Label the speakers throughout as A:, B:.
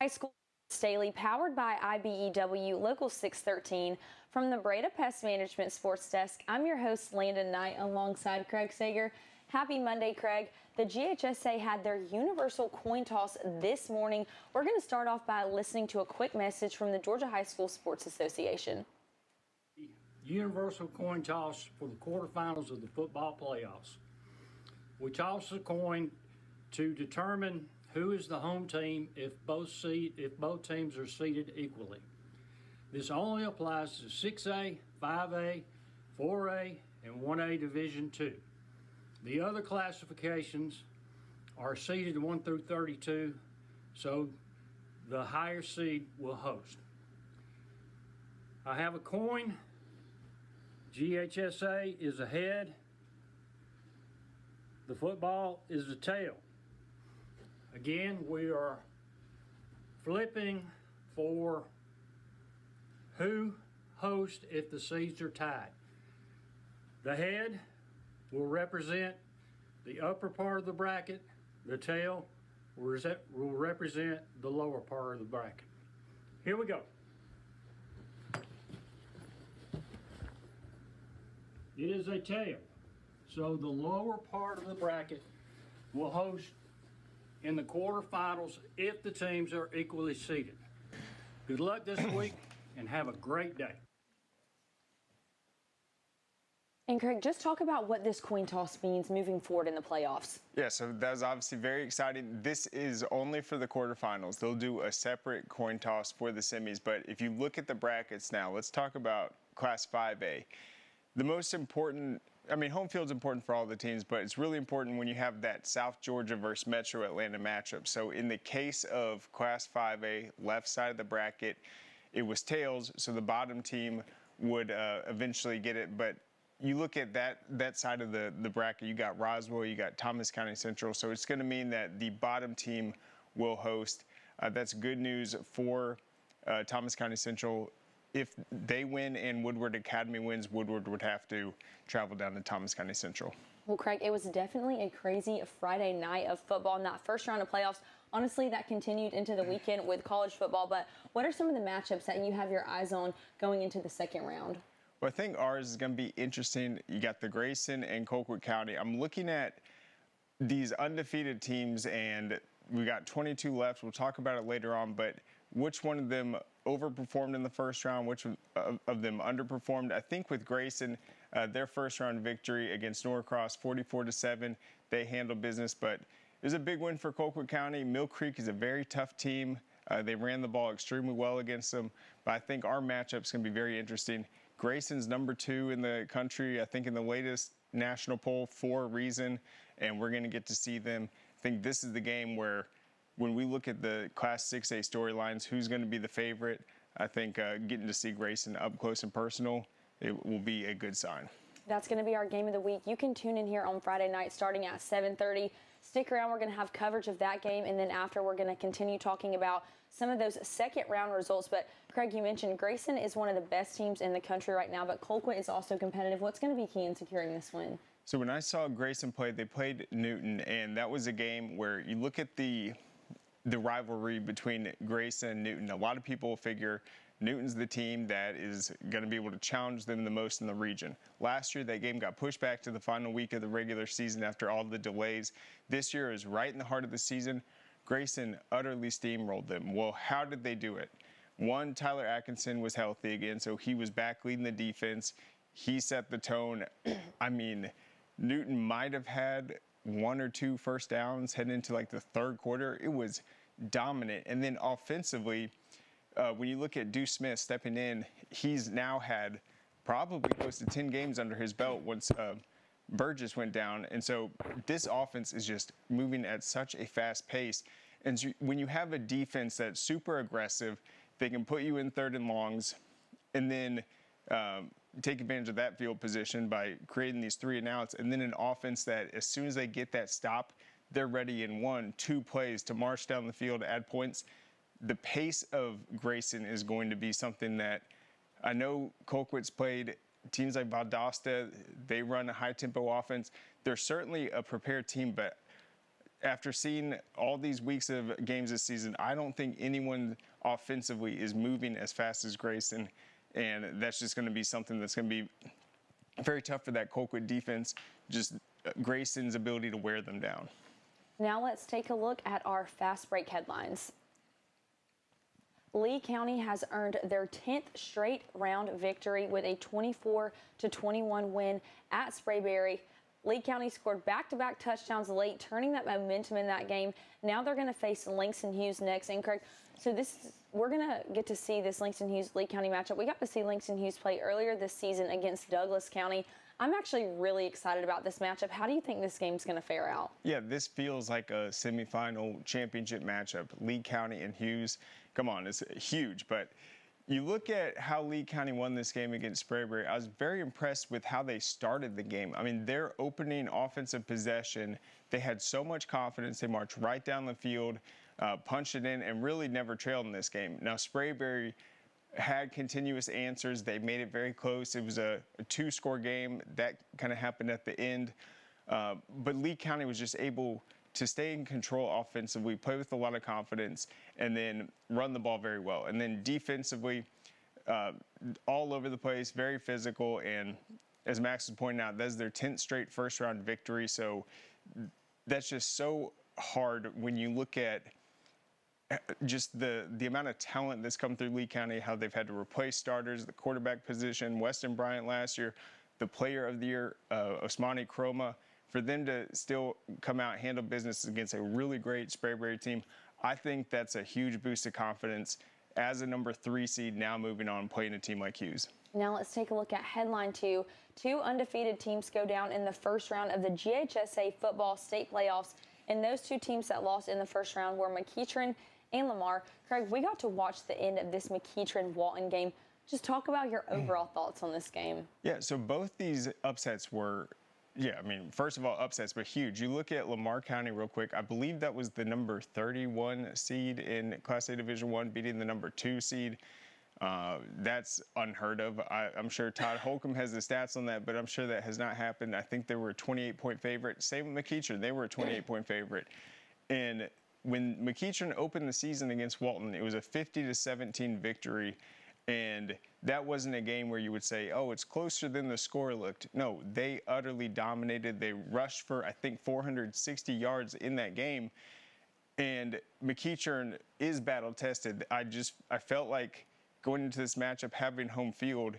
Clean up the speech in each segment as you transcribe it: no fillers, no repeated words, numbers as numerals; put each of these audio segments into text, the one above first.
A: High School Daily, powered by IBEW Local 613. From the Breda Pest Management Sports Desk, I'm your host, Landon Knight, alongside Craig Sager. Happy Monday, Craig. The GHSA had their universal coin toss this morning. We're going to start off by listening to a quick message from the Georgia High School Sports Association.
B: Universal coin toss for the quarterfinals of the football playoffs. We toss a coin to determine who is the home team if both teams are seated equally. This only applies to 6A, 5A, 4A, and 1A Division II. The other classifications are seeded 1 through 32, so the higher seed will host. I have a coin. GHSA is the head. The football is the tail. Again, we are flipping for who hosts if the seeds are tied. The head will represent the upper part of the bracket. The tail will represent the lower part of the bracket. Here we go. It is a tail. So the lower part of the bracket will host in the quarterfinals if the teams are equally seated. Good luck this week and have a great day.
A: And Craig, just talk about what this coin toss means moving forward in the playoffs.
C: Yeah, so that was obviously very exciting. This is only for the quarterfinals. They'll do a separate coin toss for the semis. But if you look at the brackets now, let's talk about Class 5A. The most important, home field's important for all the teams, but it's really important when you have that South Georgia versus Metro Atlanta matchup. So in the case of Class 5A, left side of the bracket, it was tails, so the bottom team would eventually get it. But you look at that side of the bracket, you got Roswell, you got Thomas County Central, so it's going to mean that the bottom team will host. That's good news for Thomas County Central. If they win and Woodward Academy wins, Woodward would have to travel down to Thomas County Central.
A: Well, Craig, it was definitely a crazy Friday night of football in that first round of playoffs. Honestly, that continued into the weekend with college football, but what are some of the matchups that you have your eyes on going into the second round?
C: Well, I think ours is going to be interesting. You got the Grayson and Colquitt County. I'm looking at these undefeated teams, and we got 22 left. We'll talk about it later on, but which one of them overperformed in the first round, which of them underperformed? I think with Grayson, their first round victory against Norcross, 44-7, they handled business, but it was a big win for Colquitt County. Mill Creek is a very tough team. They ran the ball extremely well against them, but I think our matchup's going to be very interesting. Grayson's number 2 in the country, I think in the latest national poll for a reason, and we're going to get to see them. I think this is the game where when we look at the Class 6A storylines, who's going to be the favorite? I think getting to see Grayson up close and personal, it will be a good sign.
A: That's going to be our game of the week. You can tune in here on Friday night starting at 7:30. Stick around. We're going to have coverage of that game, and then after we're going to continue talking about some of those second round results. But Craig, you mentioned Grayson is one of the best teams in the country right now, but Colquitt is also competitive. What's going to be key in securing this win?
C: So when I saw Grayson play, they played Newton, and that was a game where you look at the rivalry between Grayson and Newton. A lot of people figure Newton's the team that is going to be able to challenge them the most in the region. Last year, that game got pushed back to the final week of the regular season after all the delays. This year is right in the heart of the season. Grayson utterly steamrolled them. Well, how did they do it? One, Tyler Atkinson was healthy again, so he was back leading the defense. He set the tone. Newton might have had 1 or 2 first downs heading into like the third quarter. It was dominant. And then offensively, when you look at Deuce Smith stepping in, he's now had probably close to 10 games under his belt once Burgess went down. And so this offense is just moving at such a fast pace. And so when you have a defense that's super aggressive, they can put you in 3rd and longs and then take advantage of that field position by creating these 3 and outs. And then an offense that as soon as they get that stop, they're ready in 1, 2 plays to march down the field, add points. The pace of Grayson is going to be something that I know Colquitt's played teams like Valdosta. They run a high-tempo offense. They're certainly a prepared team, but after seeing all these weeks of games this season, I don't think anyone offensively is moving as fast as Grayson, and that's just going to be something that's going to be very tough for that Colquitt defense, just Grayson's ability to wear them down.
A: Now let's take a look at our fast break headlines. Lee County has earned their 10th straight round victory with a 24-21 win at Sprayberry. Lee County scored back-to-back touchdowns late, turning that momentum in that game. Now they're going to face Langston Hughes next. And Craig, so we're going to get to see this Langston Hughes-Lee County matchup. We got to see Langston Hughes play earlier this season against Douglas County. I'm actually really excited about this matchup. How do you think this game's going to fare out?
C: Yeah, this feels like a semifinal championship matchup. Lee County and Hughes, come on, it's huge. But you look at how Lee County won this game against Sprayberry. I was very impressed with how they started the game. I mean, their opening offensive possession, they had so much confidence. They marched right down the field, punched it in, and really never trailed in this game. Now, Sprayberry had continuous answers. They made it very close. It was a two-score game. That kind of happened at the end. But Lee County was just able to stay in control offensively, play with a lot of confidence, and then run the ball very well. And then defensively, all over the place, very physical. And as Max was pointing out, that's their 10th straight first-round victory. So that's just so hard when you look at just the amount of talent that's come through Lee County, how they've had to replace starters, the quarterback position, Weston Bryant last year, the player of the year, Osmani Chroma, for them to still come out and handle business against a really great Sprayberry team. I think that's a huge boost of confidence as a number 3 seed now moving on playing a team like Hughes.
A: Now let's take a look at headline 2. 2 undefeated teams go down in the first round of the GHSA football state playoffs, and those 2 teams that lost in the first round were McEachern and Lamar. Craig, we got to watch the end of this McEachern-Walton game. Just talk about your overall thoughts on this game.
C: Yeah, so both these upsets were, first of all, upsets, but huge. You look at Lamar County real quick. I believe that was the number 31 seed in Class A Division I, beating the number 2 seed. That's unheard of. I'm sure Todd Holcomb has the stats on that, but I'm sure that has not happened. I think they were a 28-point favorite. Same with McEachern. They were a 28-point favorite. And when McEachern opened the season against Walton, it was a 50-17 victory. And that wasn't a game where you would say, oh, it's closer than the score looked. No, they utterly dominated. They rushed for, I think, 460 yards in that game. And McEachern is battle-tested. I felt like going into this matchup, having home field,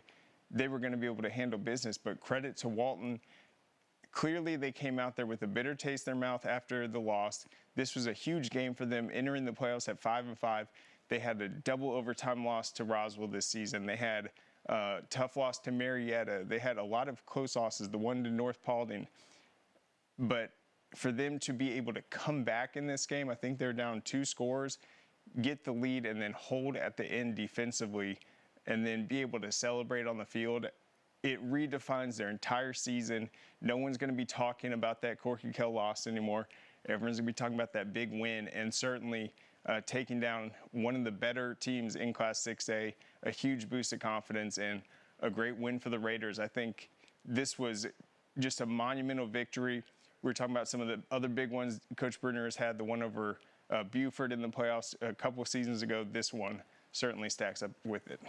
C: they were going to be able to handle business. But credit to Walton. Clearly, they came out there with a bitter taste in their mouth after the loss. This was a huge game for them, entering the playoffs at 5-5. They had a double overtime loss to Roswell this season. They had a tough loss to Marietta. They had a lot of close losses, the one to North Paulding. But for them to be able to come back in this game, I think they're down 2 scores, get the lead, and then hold at the end defensively, and then be able to celebrate on the field. It redefines their entire season. No one's going to be talking about that Corky Kell loss anymore. Everyone's going to be talking about that big win, and certainly taking down one of the better teams in Class 6A, a huge boost of confidence, and a great win for the Raiders. I think this was just a monumental victory. We were talking about some of the other big ones Coach Brunner has had, the one over Buford in the playoffs a couple of seasons ago. This one certainly stacks up with it.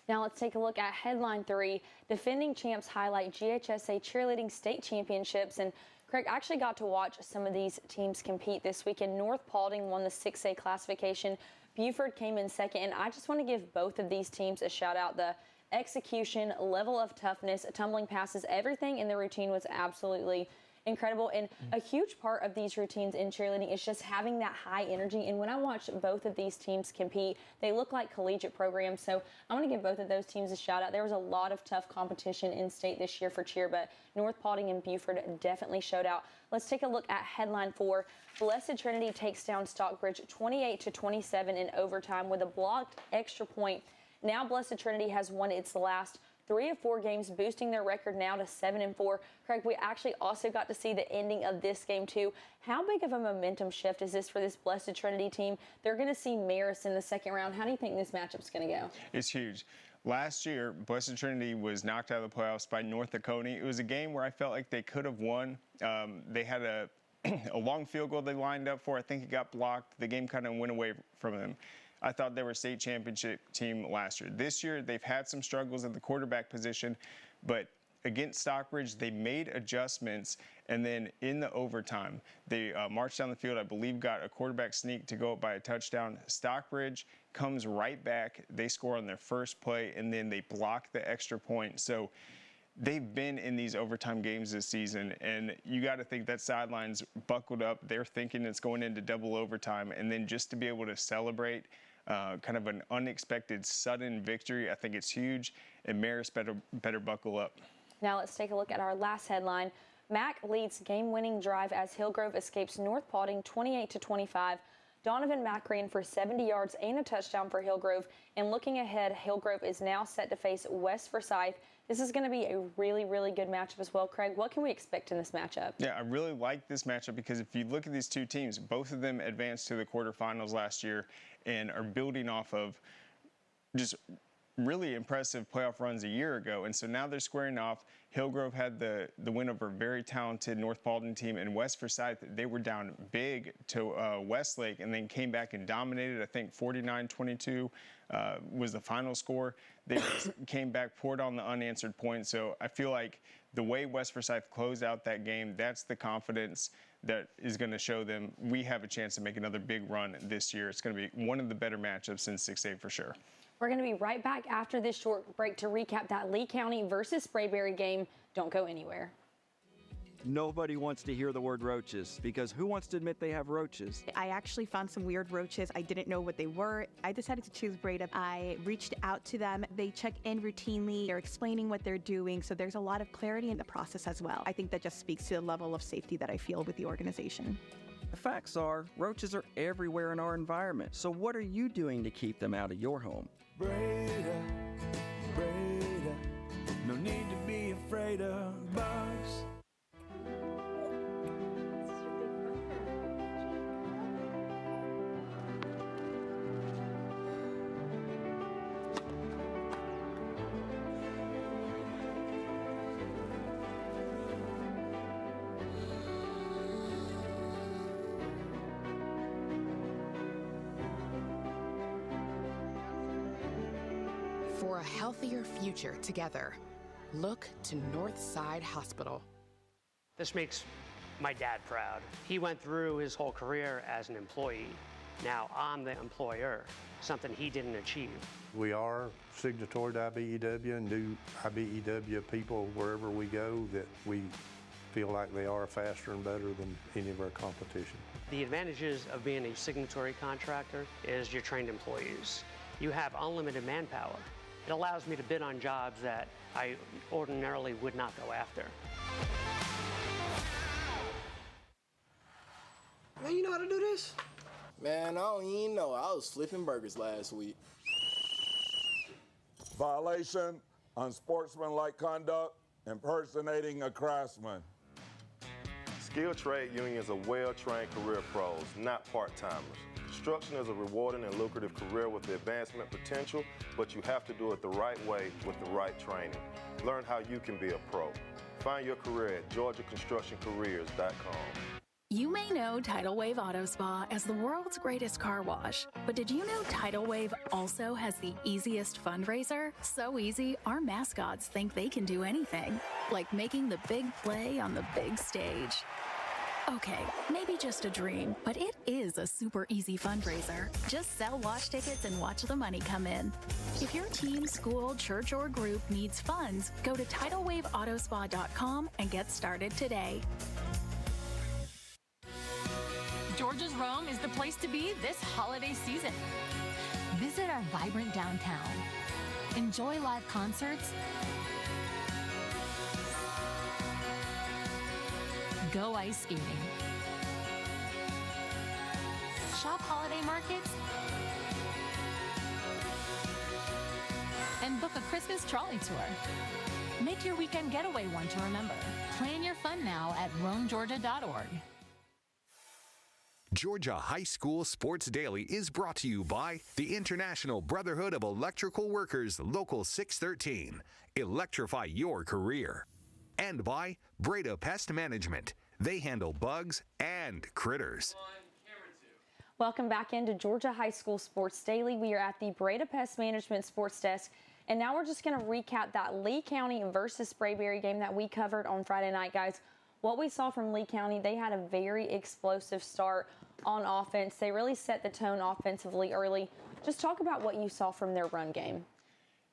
A: Now let's take a look at headline 3. Defending champs highlight GHSA cheerleading state championships. And Craig, I actually got to watch some of these teams compete this weekend. North Paulding won the 6A classification. Buford came in second. And I just want to give both of these teams a shout out. The execution, level of toughness, tumbling passes, everything in the routine was absolutely incredible. And a huge part of these routines in cheerleading is just having that high energy. And when I watched both of these teams compete, they look like collegiate programs. So I want to give both of those teams a shout out. There was a lot of tough competition in state this year for cheer, but North Paulding and Buford definitely showed out. Let's take a look at headline 4. Blessed Trinity takes down Stockbridge 28-27 in overtime with a blocked extra point. Now Blessed Trinity has won its last 3 of 4 games, boosting their record now to 7-4. Craig, we actually also got to see the ending of this game too. How big of a momentum shift is this for this Blessed Trinity team? They're going to see Marist in the second round. How do you think this matchup's going to go?
C: It's huge. Last year, Blessed Trinity was knocked out of the playoffs by North Oconee. It was a game where I felt like they could have won. They had a a long field goal they lined up for. I think it got blocked. The game kind of went away from them. I thought they were a state championship team last year. This year, they've had some struggles at the quarterback position, but against Stockbridge, they made adjustments, and then in the overtime, they marched down the field, I believe got a quarterback sneak to go up by a touchdown. Stockbridge comes right back. They score on their first play, and then they block the extra point. So they've been in these overtime games this season, and you got to think that sideline's buckled up. They're thinking it's going into double overtime, and then just to be able to celebrate kind of an unexpected sudden victory, I think it's huge, and Marist better buckle up.
A: Now let's take a look at our last headline. Mac leads game-winning drive as Hillgrove escapes North Paulding 28-25. Donovan Mack ran for 70 yards and a touchdown for Hillgrove. And looking ahead, Hillgrove is now set to face West Forsyth. This is going to be a really, really good matchup as well. Craig, what can we expect in this matchup?
C: Yeah, I really like this matchup because if you look at these two teams, both of them advanced to the quarterfinals last year and are building off of just really impressive playoff runs a year ago. And so now they're squaring off. Hillgrove had the win over a very talented North Paulding team, and West Forsyth, they were down big to Westlake and then came back and dominated. I think 49-22 was the final score. They came back, poured on the unanswered points. So I feel like the way West Forsyth closed out that game, that's the confidence that is going to show them we have a chance to make another big run this year. It's going to be one of the better matchups in 6A for sure.
A: We're going to be right back after this short break to recap that Lee County versus Sprayberry game. Don't go anywhere.
D: Nobody wants to hear the word roaches because who wants to admit they have roaches?
E: I actually found some weird roaches. I didn't know what they were. I decided to choose Breda. I reached out to them. They check in routinely. They're explaining what they're doing. So there's a lot of clarity in the process as well. I think that just speaks to the level of safety that I feel with the organization.
D: The facts are, roaches are everywhere in our environment. So what are you doing to keep them out of your home?
F: Breda, Breda, no need to be afraid of bugs.
G: For a healthier future together, look to Northside Hospital.
H: This makes my dad proud. He went through his whole career as an employee. Now I'm the employer, something he didn't achieve.
I: We are signatory to IBEW and do IBEW people wherever we go that we feel like they are faster and better than any of our competition.
H: The advantages of being a signatory contractor is you're trained employees. You have unlimited manpower. It allows me to bid on jobs that I ordinarily would not go after.
J: Man, you know how to do this? Man, I don't even know. I was flipping burgers last week.
K: Violation, unsportsmanlike conduct, impersonating a craftsman.
L: Skilled trade unions are well-trained career pros, not part-timers. Construction is a rewarding and lucrative career with the advancement potential, but you have to do it the right way with the right training. Learn how you can be a pro. Find your career at GeorgiaConstructionCareers.com.
M: You may know Tidal Wave Auto Spa as the world's greatest car wash, but did you know Tidal Wave also has the easiest fundraiser? So easy, our mascots think they can do anything, like making the big play on the big stage. Okay, maybe just a dream, but it is a super easy fundraiser. Just sell wash tickets and watch the money come in. If your team, school, church, or group needs funds, go to TidalWaveAutospa.com and get started today.
N: Georgia's Rome is the place to be this holiday season. Visit our vibrant downtown. Enjoy live concerts. Go ice skating. Shop holiday markets. And book a Christmas trolley tour. Make your weekend getaway one to remember. Plan your fun now at roamgeorgia.org.
O: Georgia High School Sports Daily is brought to you by the International Brotherhood of Electrical Workers, Local 613. Electrify your career. And by Breda Pest Management. They handle bugs and critters.
A: Welcome back into Georgia High School Sports Daily. We are at the Breda Pest Management Sports Desk, and now we're just going to recap that Lee County versus Sprayberry game that we covered on Friday night, guys. What we saw from Lee County, they had a very explosive start on offense. They really set the tone offensively early. Just talk about what you saw from their run game.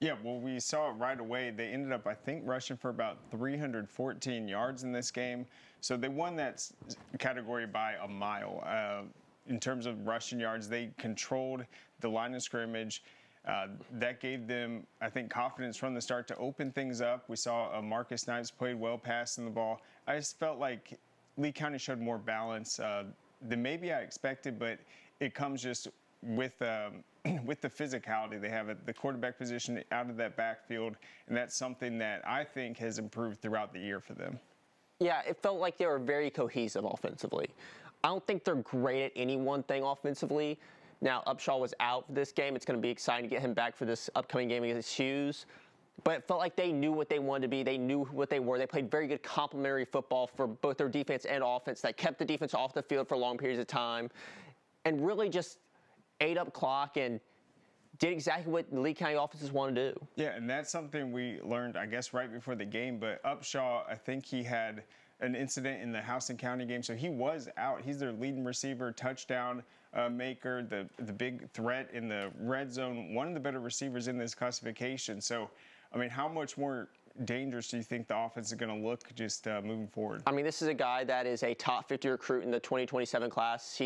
C: Yeah, well, we saw it right away. They ended up, I think, rushing for about 314 yards in this game. So they won that category by a mile. In terms of rushing yards, they controlled the line of scrimmage. That gave them, I think, confidence from the start to open things up. We saw Marcus Snipes played well passing the ball. I just felt like Lee County showed more balance than maybe I expected, but it comes just with the physicality they have at the quarterback position out of that backfield, and that's something that I think has improved throughout the year for them.
P: Yeah, it felt like they were very cohesive offensively. I don't think they're great at any one thing offensively. Now, Upshaw was out for this game. It's going to be exciting to get him back for this upcoming game against Hughes. But it felt like they knew what they wanted to be. They knew what they were. They played very good complementary football for both their defense and offense that kept the defense off the field for long periods of time and really just ate up clock and did exactly what the Lee County offenses want to do.
C: Yeah, and that's something we learned, I guess, right before the game. But Upshaw, I think he had an incident in the Houston County game, so he was out. He's their leading receiver, touchdown maker, the big threat in the red zone, one of the better receivers in this classification. So, I mean, how much more dangerous do you think the offense is going to look just moving forward?
P: I mean, this is a guy that is a top 50 recruit in the 2027 class.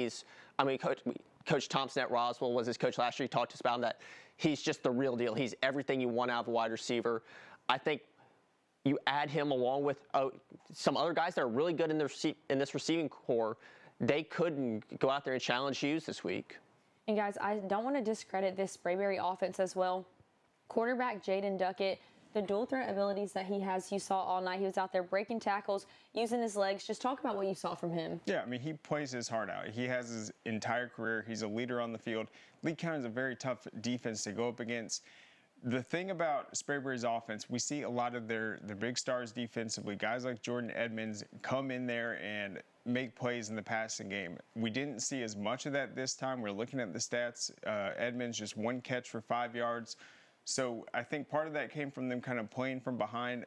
P: Coach Thompson at Roswell was his coach last year. He talked to us about that. He's just the real deal. He's everything you want out of a wide receiver. I think you add him along with some other guys that are really good in this receiving core, they could go out there and challenge Hughes this week.
A: And guys, I don't want to discredit this Sprayberry offense as well. Quarterback Jaden Duckett, the dual threat abilities that he has, you saw all night. He was out there breaking tackles, using his legs. Just talk about what you saw from him.
C: Yeah, I mean, he plays his heart out. He has his entire career. He's a leader on the field. Lee County is a very tough defense to go up against. The thing about Sprayberry's offense, we see a lot of their big stars defensively. Guys like Jordan Edmonds come in there and make plays in the passing game. We didn't see as much of that this time. We're looking at the stats. Edmonds just 1 catch for 5 yards. So I think part of that came from them kind of playing from behind.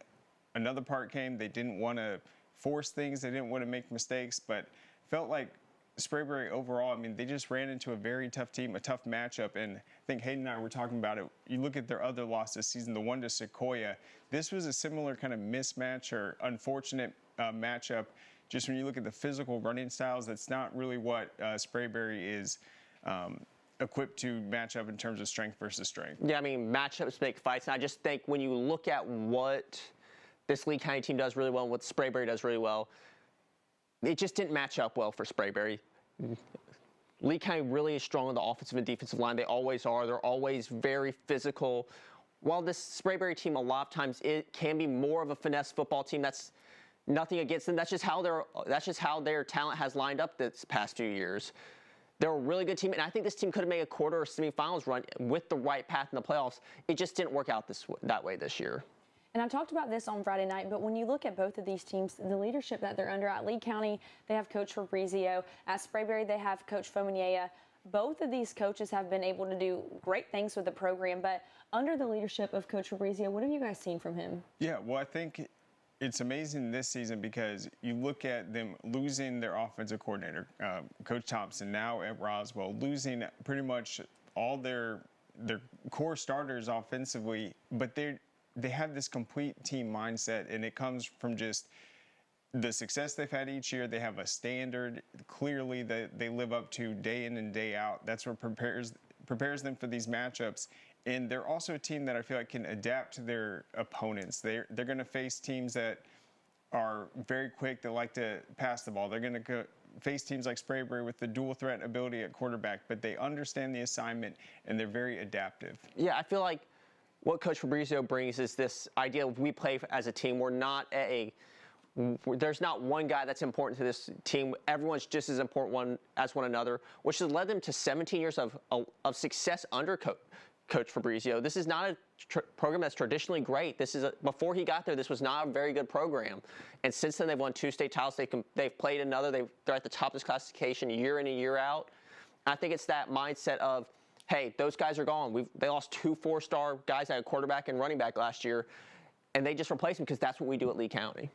C: Another part came, they didn't want to force things. They didn't want to make mistakes, but felt like Sprayberry overall, I mean, they just ran into a very tough team, a tough matchup. And I think Hayden and I were talking about it. You look at their other loss this season, the one to Sequoia. This was a similar kind of mismatch or unfortunate matchup. Just when you look at the physical running styles, that's not really what Sprayberry is equipped to match up in terms of strength versus strength.
P: Yeah, I mean, matchups make fights. And I just think when you look at what this Lee County team does really well and what Sprayberry does really well, it just didn't match up well for Sprayberry. Lee County really is strong on the offensive and defensive line. They always are. They're always very physical. While this Sprayberry team, a lot of times, it can be more of a finesse football team. That's nothing against them. That's just how their talent has lined up this past few years. They're a really good team, and I think this team could have made a quarter or semifinals run with the right path in the playoffs. It just didn't work out that way this year.
A: And I talked about this on Friday night, but when you look at both of these teams, the leadership that they're under at Lee County, they have Coach Fabrizio. At Sprayberry, they have Coach Fominea. Both of these coaches have been able to do great things with the program, but under the leadership of Coach Fabrizio, what have you guys seen from him?
C: Yeah, well, I think it's amazing this season because you look at them losing their offensive coordinator, Coach Thompson, now at Roswell, losing pretty much all their core starters offensively, but they have this complete team mindset, and it comes from just the success they've had each year. They have a standard, clearly, that they live up to day in and day out. That's what prepares them for these matchups. And they're also a team that I feel like can adapt to their opponents. They're going to face teams that are very quick, that like to pass the ball. They're going to face teams like Sprayberry with the dual threat ability at quarterback, but they understand the assignment, and they're very adaptive.
P: Yeah, I feel like what Coach Fabrizio brings is this idea of we play as a team. There's not one guy that's important to this team. Everyone's just as important as one another, which has led them to 17 years of success under Coach Fabrizio. This is not a program that's traditionally great. Before he got there, this was not a very good program. And since then, they've won 2 state titles. They've played another. They're at the top of this classification year in and year out. I think it's that mindset of, hey, those guys are gone. They lost 2 4-star guys at quarterback and running back last year, and they just replaced them because that's what we do at Lee County.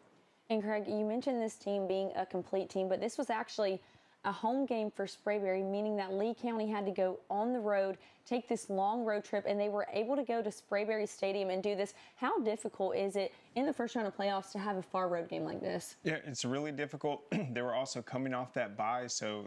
A: And Craig, you mentioned this team being a complete team, but this was actually a home game for Sprayberry, meaning that Lee County had to go on the road, take this long road trip, and they were able to go to Sprayberry Stadium and do this. How difficult is it in the first round of playoffs to have a far road game like this?
C: Yeah, it's really difficult. They were also coming off that bye, so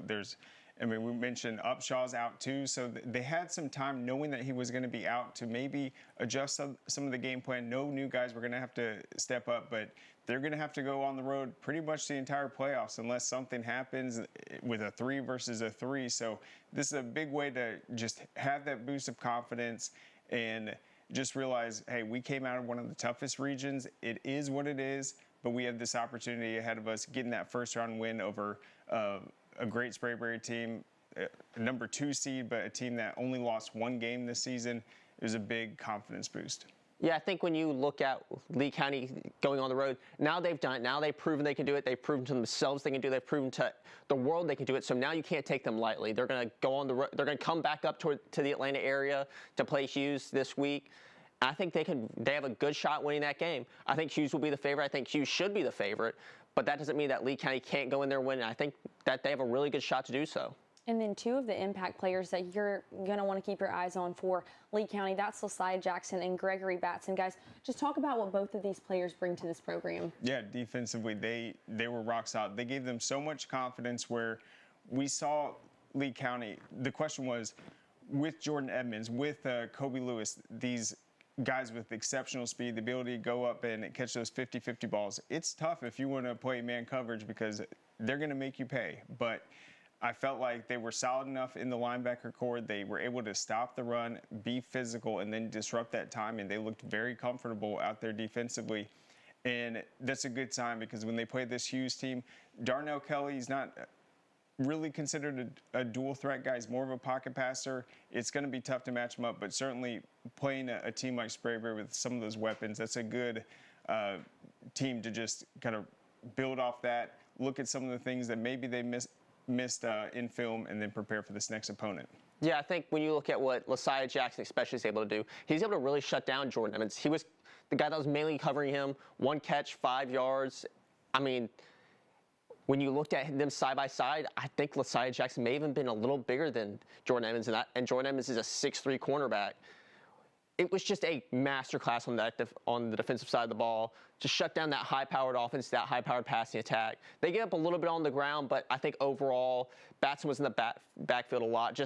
C: we mentioned Upshaw's out too, so they had some time knowing that he was going to be out to maybe adjust some of the game plan. No new guys were going to have to step up, but they're going to have to go on the road pretty much the entire playoffs unless something happens with a 3 versus a 3. So this is a big way to just have that boost of confidence and just realize, hey, we came out of one of the toughest regions. It is what it is, but we have this opportunity ahead of us getting that first round win over a great Sprayberry team, a number 2 seed, but a team that only lost 1 game this season. It was a big confidence boost.
P: Yeah, I think when you look at Lee County going on the road, now they've done it. Now they've proven they can do it. They've proven to themselves they can do it. They've proven to the world they can do it. So now you can't take them lightly. They're going to go on the road. They're going to come back up to the Atlanta area to play Hughes this week. I think they have a good shot winning that game. I think Hughes will be the favorite. I think Hughes should be the favorite. But that doesn't mean that Lee County can't go in there and win. I think that they have a really good shot to do so.
A: And then 2 of the impact players that you're going to want to keep your eyes on for Lee County, that's Lasiah Jackson and Gregory Batson. Guys, just talk about what both of these players bring to this program.
C: Yeah, defensively, they were rock solid. They gave them so much confidence where we saw Lee County. The question was, with Jordan Edmonds, with Kobe Lewis, these guys with exceptional speed, the ability to go up and catch those 50-50 balls. It's tough if you want to play man coverage because they're going to make you pay. But I felt like they were solid enough in the linebacker core. They were able to stop the run, be physical, and then disrupt that time. And they looked very comfortable out there defensively. And that's a good sign because when they play this Hughes team, Darnell Kelly's not really considered a dual threat guy. He's more of a pocket passer. It's going to be tough to match him up, but certainly playing a team like Sprayberry with some of those weapons, that's a good team to just kind of build off that, look at some of the things that maybe they missed in film, and then prepare for this next opponent.
P: Yeah, I think when you look at what Lasiah Jackson especially is able to do, he's able to really shut down Jordan Edmonds. He was the guy that was mainly covering him, 1 catch, 5 yards. I mean, when you looked at them side by side, I think Lasiah Jackson may have even been a little bigger than Jordan Edmonds, and Jordan Edmonds is a 6'3" cornerback. It was just a masterclass on the defensive side of the ball to shut down that high-powered offense, that high-powered passing attack. They gave up a little bit on the ground, but I think overall, Batson was in the backfield a lot.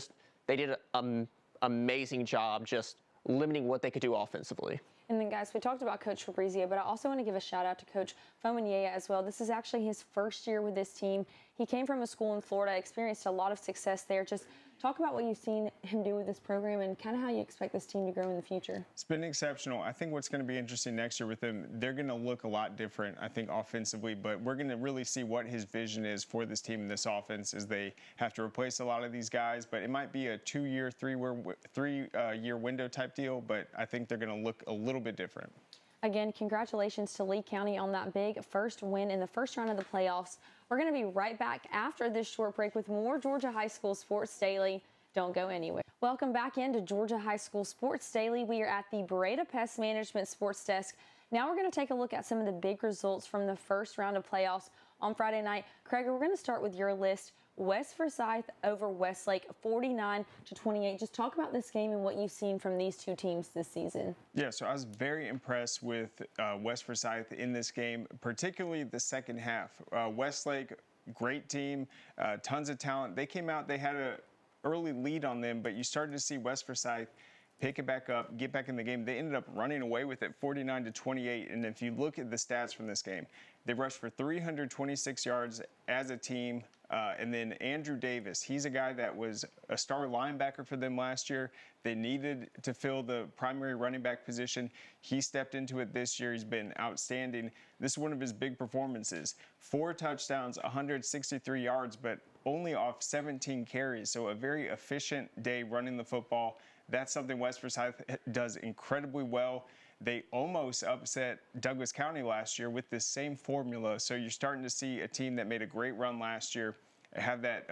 P: They did an amazing job just limiting what they could do offensively.
A: And then, guys, we talked about Coach Fabrizio, but I also want to give a shout-out to Coach Fominyeya as well. This is actually his first year with this team. He came from a school in Florida, experienced a lot of success there. Just talk about what you've seen him do with this program and kind of how you expect this team to grow in the future.
C: It's been exceptional. I think what's going to be interesting next year with him, they're going to look a lot different, I think, offensively, but we're going to really see what his vision is for this team and this offense as they have to replace a lot of these guys. But it might be a 2-year, 3-year window type deal, but I think they're going to look a little bit different.
A: Again, congratulations to Lee County on that big first win in the first round of the playoffs. We're going to be right back after this short break with more Georgia High School Sports Daily. Don't go anywhere. Welcome back into Georgia High School Sports Daily. We are at the Breda Pest Management Sports Desk. Now we're going to take a look at some of the big results from the first round of playoffs on Friday night. Craig, we're going to start with your list. West Forsyth over Westlake, 49-28. Just talk about this game and what you've seen from these 2 teams this season.
C: Yeah, so I was very impressed with West Forsyth in this game, particularly the second half. Westlake, great team, tons of talent. They came out, they had an early lead on them, but you started to see West Forsyth pick it back up, get back in the game. They ended up running away with it 49-28. And if you look at the stats from this game, they rushed for 326 yards as a team. And then Andrew Davis, he's a guy that was a star linebacker for them last year. They needed to fill the primary running back position. He stepped into it this year. He's been outstanding. This is one of his big performances. 4 touchdowns, 163 yards, but only off 17 carries. So a very efficient day running the football. That's something West Forsyth does incredibly well. They almost upset Douglas County last year with this same formula. So you're starting to see a team that made a great run last year have that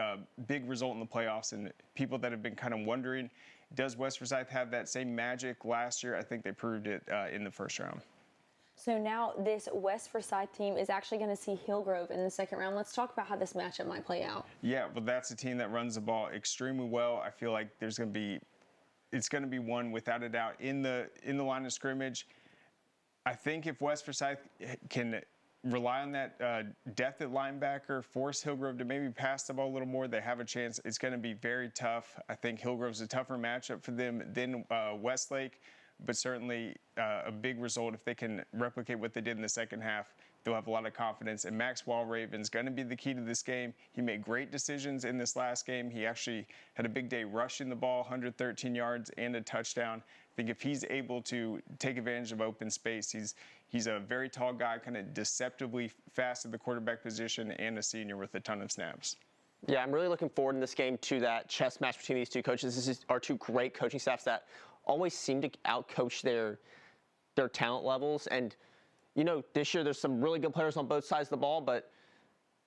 C: big result in the playoffs. And people that have been kind of wondering, does West Forsyth have that same magic last year? I think they proved it in the first round.
A: So now this West Forsyth team is actually going to see Hillgrove in the second round. Let's talk about how this matchup might play out.
C: Yeah, well, that's a team that runs the ball extremely well. I feel like it's going to be one without a doubt in the line of scrimmage. I think if West Forsyth can rely on that depth at linebacker, force Hillgrove to maybe pass the ball a little more, they have a chance. It's going to be very tough. I think Hillgrove's a tougher matchup for them than Westlake, but certainly a big result if they can replicate what they did in the second half. They'll have a lot of confidence. And Max Walraven's going to be the key to this game. He made great decisions in this last game. He actually had a big day rushing the ball, 113 yards and a touchdown. I think if he's able to take advantage of open space, he's a very tall guy, kind of deceptively fast at the quarterback position, and a senior with a ton of snaps.
P: Yeah, I'm really looking forward in this game to that chess match between these two coaches. This is our two great coaching staffs that always seem to outcoach their talent levels. And you know, this year there's some really good players on both sides of the ball, but,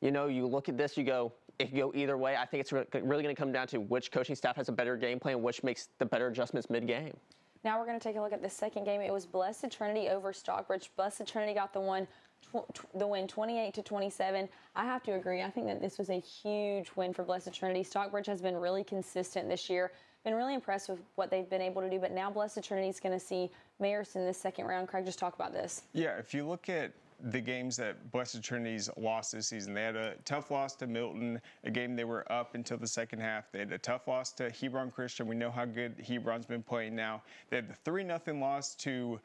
P: you know, you look at this, you go, it can go either way. I think it's really going to come down to which coaching staff has a better game plan, which makes the better adjustments mid-game.
A: Now we're going to take a look at the second game. It was Blessed Trinity over Stockbridge. Blessed Trinity got the win 28-27. I have to agree. I think that this was a huge win for Blessed Trinity. Stockbridge has been really consistent this year. Been really impressed with what they've been able to do, but now Blessed Trinity is going to see Marist in this second round. Craig, just talk about this.
C: Yeah, if you look at the games that Blessed Trinity's lost this season, they had a tough loss to Milton, a game they were up until the second half. They had a tough loss to Hebron Christian. We know how good Hebron's been playing now. They had the 3-0 loss to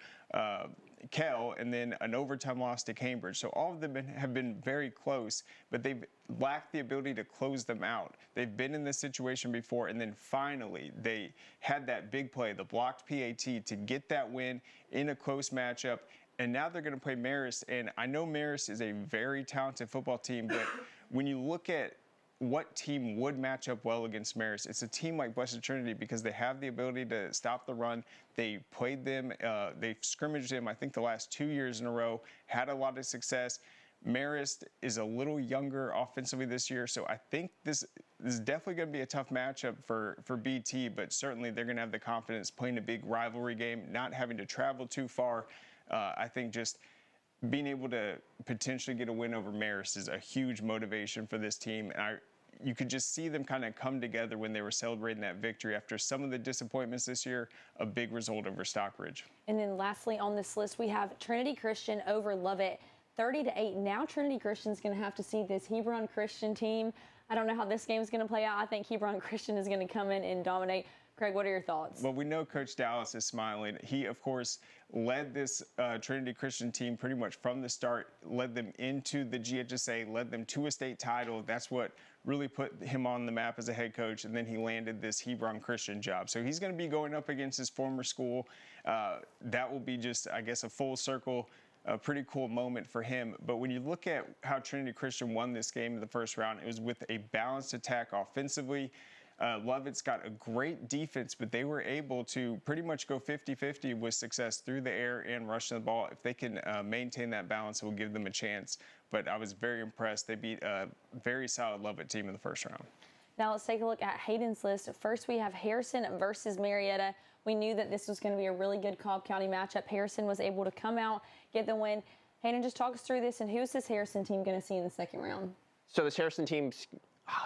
C: Kell, and then an overtime loss to Cambridge. So all of them have been very close, but they've lacked the ability to close them out. They've been in this situation before, and then finally they had that big play, the blocked PAT, to get that win in a close matchup. And now they're going to play Marist, and I know Marist is a very talented football team, but when you look at what team would match up well against Marist, it's a team like Blessed Trinity because they have the ability to stop the run. They played them, they've scrimmaged them, I think, the last 2 years in a row, had a lot of success. Marist is a little younger offensively this year, so I think this is definitely going to be a tough matchup for BT, but certainly they're going to have the confidence playing a big rivalry game, not having to travel too far. I think just being able to potentially get a win over Marist is a huge motivation for this team. And you could just see them kind of come together when they were celebrating that victory after some of the disappointments this year, a big result over Stockbridge.
A: And then lastly on this list, we have Trinity Christian over Lovett, 30-8. Now Trinity Christian's going to have to see this Hebron Christian team. I don't know how this game is going to play out. I think Hebron Christian is going to come in and dominate. Craig, what are your thoughts?
C: Well, we know Coach Dallas is smiling. He, of course, led this Trinity Christian team pretty much from the start, led them into the GHSA, led them to a state title. That's what really put him on the map as a head coach, and then he landed this Hebron Christian job. So he's going to be going up against his former school. That will be just, I guess, a full circle, a pretty cool moment for him. But when you look at how Trinity Christian won this game in the first round, it was with a balanced attack offensively. Lovett's got a great defense, but they were able to pretty much go 50-50 with success through the air and rushing the ball. If they can maintain that balance, it will give them a chance. But I was very impressed. They beat a very solid Lovett team in the first round.
A: Now let's take a look at Hayden's list. First, we have Harrison versus Marietta. We knew that this was going to be a really good Cobb County matchup. Harrison was able to come out, get the win. Hayden, just talk us through this, and who's this Harrison team going to see in the second round?
P: So this Harrison team's,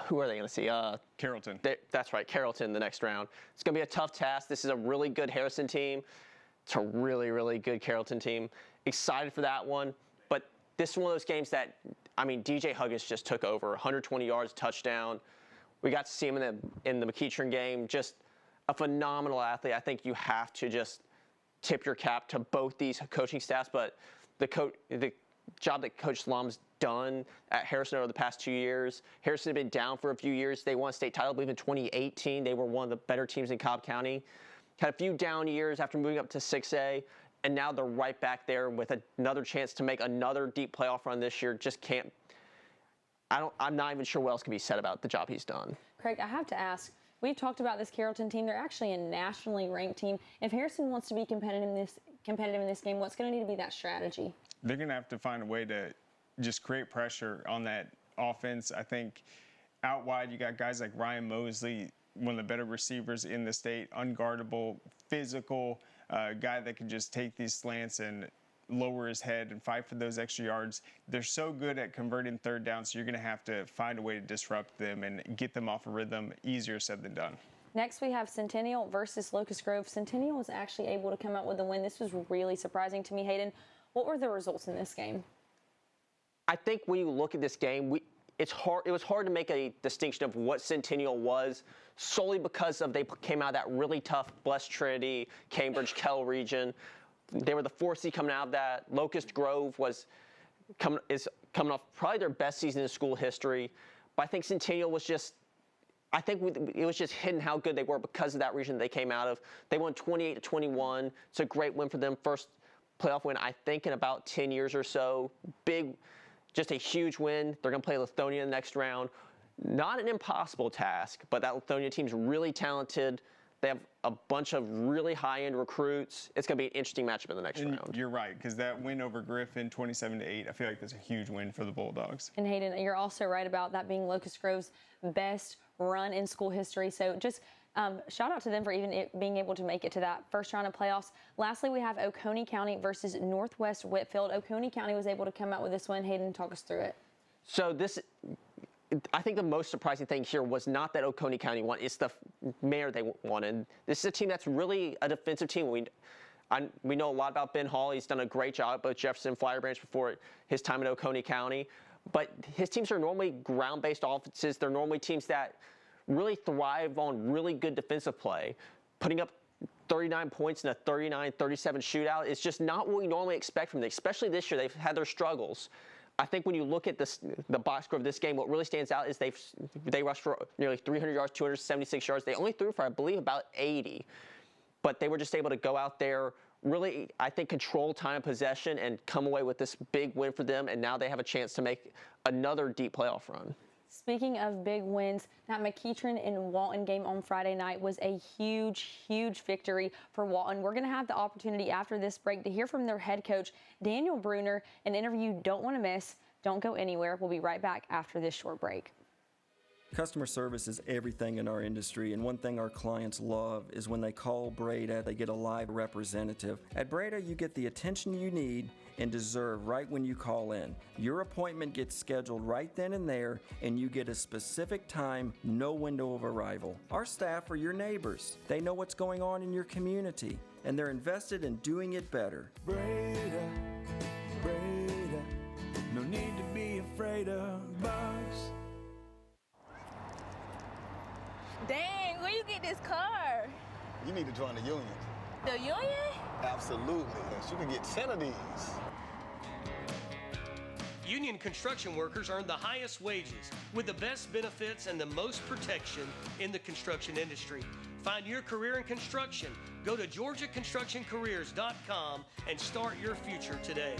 P: who are they going to see?
C: Carrollton.
P: That's right, Carrollton the next round. It's going to be a tough task. This is a really good Harrison team. It's a really, really good Carrollton team. Excited for that one. But this is one of those games that, I mean, DJ Huggins just took over. 120 yards, touchdown. We got to see him in the McEachern game. Just a phenomenal athlete. I think you have to just tip your cap to both these coaching staffs. But the job that Coach Lom's done at Harrison over the past 2 years. Harrison had been down for a few years. They won a state title, I believe, in 2018. They were one of the better teams in Cobb County. Had a few down years after moving up to 6A, and now they're right back there with another chance to make another deep playoff run this year. Just can't. I'm not even sure what else can be said about the job he's done.
A: Craig, I have to ask, we've talked about this Carrollton team. They're actually a nationally ranked team. If Harrison wants to be competitive in this game, what's going to need to be that strategy?
C: They're going to have to find a way to just create pressure on that offense. I think out wide, you got guys like Ryan Mosley, one of the better receivers in the state, unguardable, physical, guy that can just take these slants and lower his head and fight for those extra yards. They're so good at converting third down, so you're going to have to find a way to disrupt them and get them off a rhythm. Easier said than done.
A: Next, we have Centennial versus Locust Grove. Centennial was actually able to come out with a win. This was really surprising to me. Hayden, what were the results in this game?
P: I think when you look at this game, it was hard to make a distinction of what Centennial was solely because they came out of that really tough Blessed Trinity, Cambridge, Kell region. They were the 4th seed coming out of that. Locust Grove is coming off probably their best season in school history. But I think Centennial was just, it was just hidden how good they were because of that region they came out of. They won 28-21. It's a great win for them. First playoff win, I think, in about 10 years or so. Just a huge win. They're going to play Lithonia in the next round. Not an impossible task, but that Lithonia team's really talented. They have a bunch of really high-end recruits. It's going to be an interesting matchup in the next round.
C: You're right, because that win over Griffin, 27-8, I feel like that's a huge win for the Bulldogs.
A: And Hayden, you're also right about that being Locust Grove's best run in school history. So just shout out to them for even being able to make it to that first round of playoffs. Lastly, we have Oconee County versus Northwest Whitfield. Oconee County was able to come out with this one. Hayden, talk us through it.
P: So I think the most surprising thing here was not that Oconee County won. It's the mayor they wanted. This is a team that's really a defensive team. We know a lot about Ben Hall. He's done a great job at both Jefferson and Flyer Branch before his time in Oconee County. But his teams are normally ground-based offenses. They're normally teams that really thrive on really good defensive play. Putting up 39 points in a 39-37 shootout is just not what we normally expect from them, especially this year. They've had their struggles. I think when you look at the box score of this game, what really stands out is they rushed for nearly 300 yards, 276 yards. They only threw for, I believe, about 80. But they were just able to go out there, really, I think, control time of possession and come away with this big win for them. And now they have a chance to make another deep playoff run.
A: Speaking of big wins, that McEachern and Walton game on Friday night was a huge, huge victory for Walton. We're going to have the opportunity after this break to hear from their head coach, Daniel Brunner, an interview you don't want to miss. Don't go anywhere. We'll be right back after this short break.
D: Customer service is everything in our industry, and one thing our clients love is when they call Breda, they get a live representative. At Breda, you get the attention you need and deserve right when you call in. Your appointment gets scheduled right then and there, and you get a specific time, no window of arrival. Our staff are your neighbors. They know what's going on in your community, and they're invested in doing it better.
F: Breda, Breda, no need to be afraid of bugs.
Q: Dang, where you get this car?
R: You need to join the union.
Q: The union?
R: Absolutely. You can get 10 of these.
S: Union construction workers earn the highest wages with the best benefits and the most protection in the construction industry. Find your career in construction. Go to GeorgiaConstructionCareers.com and start your future today.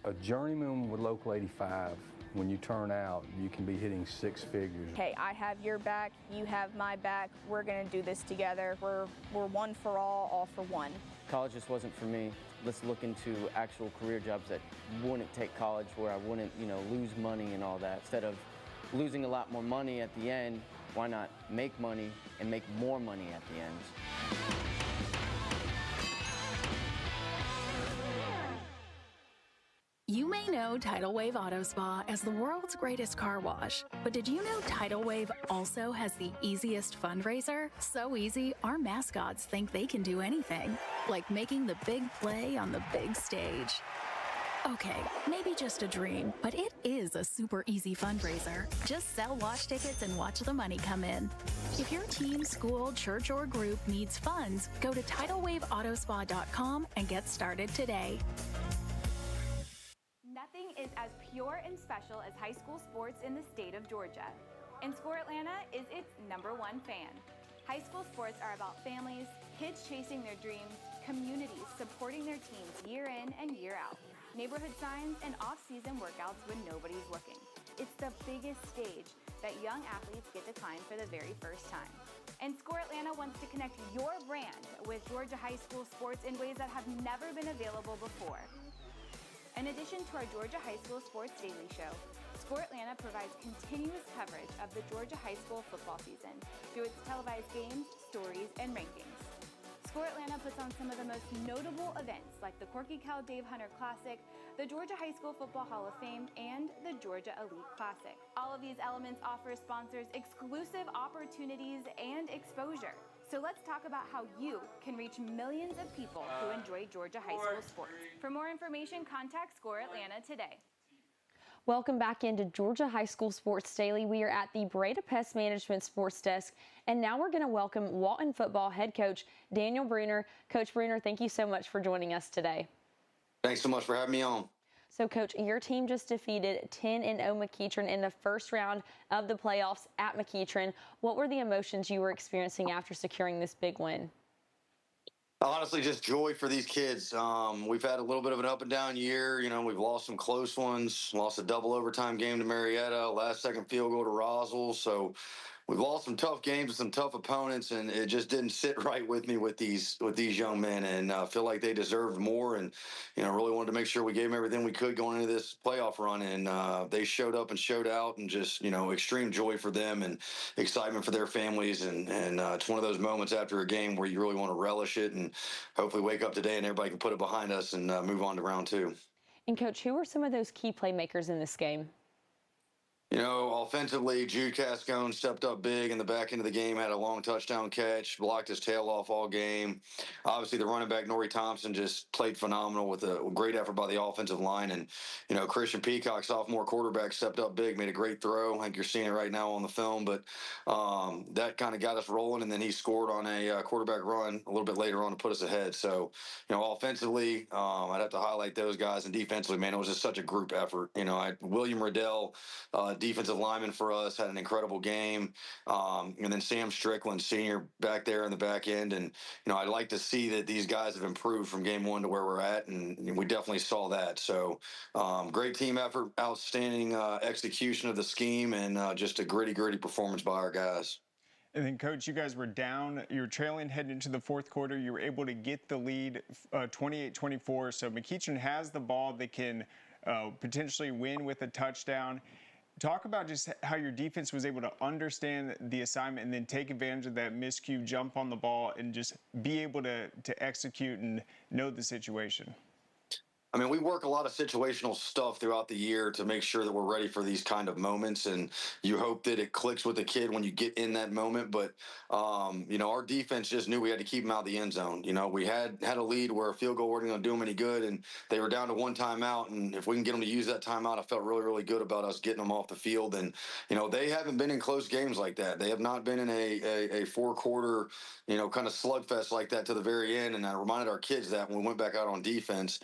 I: A journeyman with Local 85, when you turn out, you can be hitting 6 figures.
Q: Hey, I have your back, you have my back. We're gonna do this together. We're one for all for one.
T: College just wasn't for me. Let's look into actual career jobs that wouldn't take college, where I wouldn't, lose money and all that. Instead of losing a lot more money at the end, why not make money and make more money at the end?
M: You may know Tidal Wave Auto Spa as the world's greatest car wash, but did you know Tidal Wave also has the easiest fundraiser? So easy, our mascots think they can do anything, like making the big play on the big stage. Okay, maybe just a dream, but it is a super easy fundraiser. Just sell wash tickets and watch the money come in. If your team, school, church, or group needs funds, go to TidalWaveAutospa.com and get started today.
U: Nothing is as pure and special as high school sports in the state of Georgia. And Score Atlanta is its #1 fan. High school sports are about families, kids chasing their dreams, communities supporting their teams year in and year out, neighborhood signs, and off-season workouts when nobody's looking. It's the biggest stage that young athletes get to climb for the very first time. And Score Atlanta wants to connect your brand with Georgia high school sports in ways that have never been available before. In addition to our Georgia High School Sports Daily Show, Score Atlanta provides continuous coverage of the Georgia high school football season through its televised games, stories, and rankings. Score Atlanta puts on some of the most notable events like the Corky Cal Dave Hunter Classic, the Georgia High School Football Hall of Fame, and the Georgia Elite Classic. All of these elements offer sponsors exclusive opportunities and exposure. So let's talk about how you can reach millions of people who enjoy Georgia high school sports. For more information, contact Score Atlanta today.
A: Welcome back into Georgia High School Sports Daily. We are at the Breda Pest Management Sports Desk, and now we're going to welcome Walton football head coach Daniel Brunner. Coach Brunner, thank you so much for joining us today.
B: Thanks so much for having me on.
A: So, Coach, your team just defeated 10-0 McEachern in the first round of the playoffs at McEachern. What were the emotions you were experiencing after securing this big win?
B: Honestly, just joy for these kids. We've had a little bit of an up and down year. You know, we've lost some close ones, lost a double overtime game to Marietta, last second field goal to Roswell. So we've lost some tough games and some tough opponents, and it just didn't sit right with me with these young men, and I feel like they deserved more, and really wanted to make sure we gave them everything we could going into this playoff run, and they showed up and showed out, and just extreme joy for them and excitement for their families, and it's one of those moments after a game where you really want to relish it, and hopefully wake up today and everybody can put it behind us and move on to round two.
A: And Coach, who were some of those key playmakers in this game?
B: Offensively, Jude Cascone stepped up big in the back end of the game, had a long touchdown catch, blocked his tail off all game. Obviously, the running back, Nori Thompson, just played phenomenal with a great effort by the offensive line. And, Christian Peacock, sophomore quarterback, stepped up big, made a great throw. I think you're seeing it right now on the film, but that kind of got us rolling. And then he scored on a quarterback run a little bit later on to put us ahead. So, offensively, I'd have to highlight those guys. And defensively, man, it was just such a group effort. William Riddell, defensive lineman for us, had an incredible game. And then Sam Strickland, senior, back there in the back end. And, I'd like to see that these guys have improved from game one to where we're at. And we definitely saw that. So great team effort, outstanding execution of the scheme, and just a gritty performance by our guys.
C: And then, Coach, you guys were down. You were trailing heading into the fourth quarter. You were able to get the lead 28-24. So McEachern has the ball. They can potentially win with a touchdown. Talk about just how your defense was able to understand the assignment and then take advantage of that miscue, jump on the ball, and just be able to execute and know the situation.
B: I mean, we work a lot of situational stuff throughout the year to make sure that we're ready for these kind of moments, and you hope that it clicks with the kid when you get in that moment. But, our defense just knew we had to keep them out of the end zone. We had a lead where a field goal wasn't going to do them any good, and they were down to one timeout, and if we can get them to use that timeout, I felt really good about us getting them off the field. And, they haven't been in close games like that. They have not been in a four-quarter, kind of slugfest like that to the very end, and I reminded our kids that when we went back out on defense.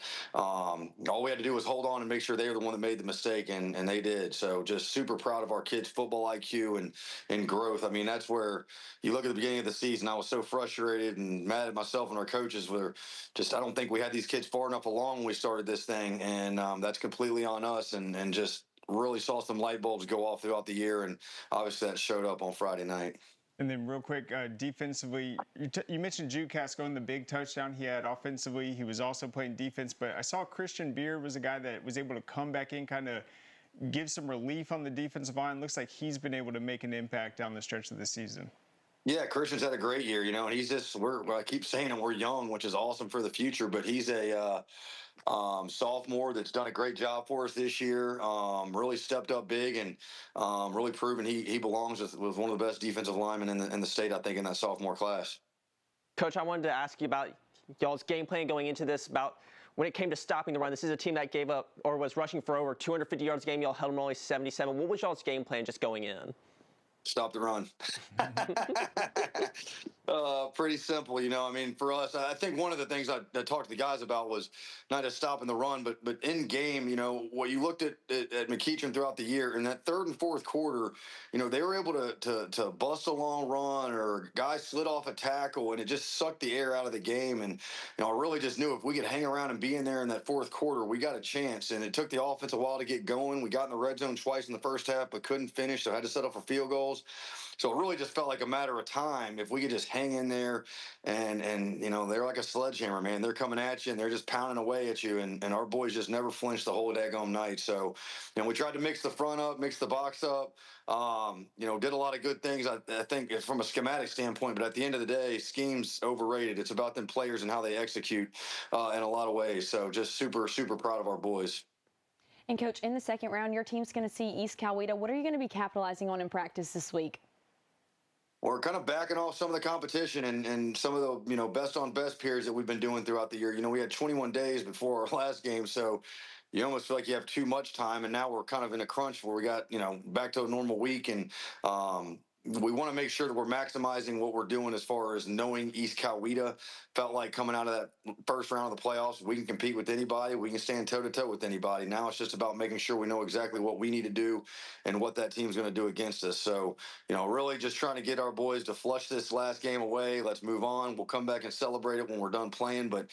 B: All we had to do was hold on and make sure they were the one that made the mistake, and they did. So just super proud of our kids' football IQ and growth. I mean, that's where you look at the beginning of the season, I was so frustrated and mad at myself and our coaches. I don't think we had these kids far enough along when we started this thing, and that's completely on us, and just really saw some light bulbs go off throughout the year, and obviously that showed up on Friday night.
C: And then real quick, defensively, you mentioned Jude Cascone, the big touchdown he had offensively. He was also playing defense, but I saw Christian Beard was a guy that was able to come back in, kind of give some relief on the defensive line. Looks like he's been able to make an impact down the stretch of the season.
B: Yeah, Christian's had a great year, and he's just, I keep saying it, we're young, which is awesome for the future, but he's a sophomore that's done a great job for us this year, really stepped up big, and really proven he belongs with one of the best defensive linemen in the state, I think, in that sophomore class.
P: Coach, I wanted to ask you about y'all's game plan going into this, about when it came to stopping the run. This is a team that gave up or was rushing for over 250 yards a game. Y'all held them only 77. What was y'all's game plan just going in?
B: Stop the run. Pretty simple, I mean, for us, I think one of the things I talked to the guys about was not just stopping the run, but in game, what you looked at McEachern throughout the year in that third and fourth quarter, they were able to bust a long run or guys slid off a tackle and it just sucked the air out of the game. And I really just knew if we could hang around and be in there in that fourth quarter, we got a chance. And it took the offense a while to get going. We got in the red zone twice in the first half, but couldn't finish, so had to settle for field goals. So it really just felt like a matter of time if we could just hang in there and they're like a sledgehammer, man. They're coming at you and they're just pounding away at you. And our boys just never flinched the whole daggone night. So, we tried to mix the front up, mix the box up, did a lot of good things, I think, from a schematic standpoint. But at the end of the day, scheme's overrated. It's about them players and how they execute in a lot of ways. So just super, super proud of our boys.
A: And, Coach, in the second round, your team's going to see East Coweta. What are you going to be capitalizing on in practice this week?
B: We're kind of backing off some of the competition and some of the, best on best periods that we've been doing throughout the year. We had 21 days before our last game, so you almost feel like you have too much time. And now we're kind of in a crunch where we got, back to a normal week. And we want to make sure that we're maximizing what we're doing as far as knowing East Coweta. Felt like coming out of that first round of the playoffs, we can compete with anybody. We can stand toe-to-toe with anybody. Now it's just about making sure we know exactly what we need to do and what that team's going to do against us. So, really just trying to get our boys to flush this last game away. Let's move on. We'll come back and celebrate it when we're done playing. But,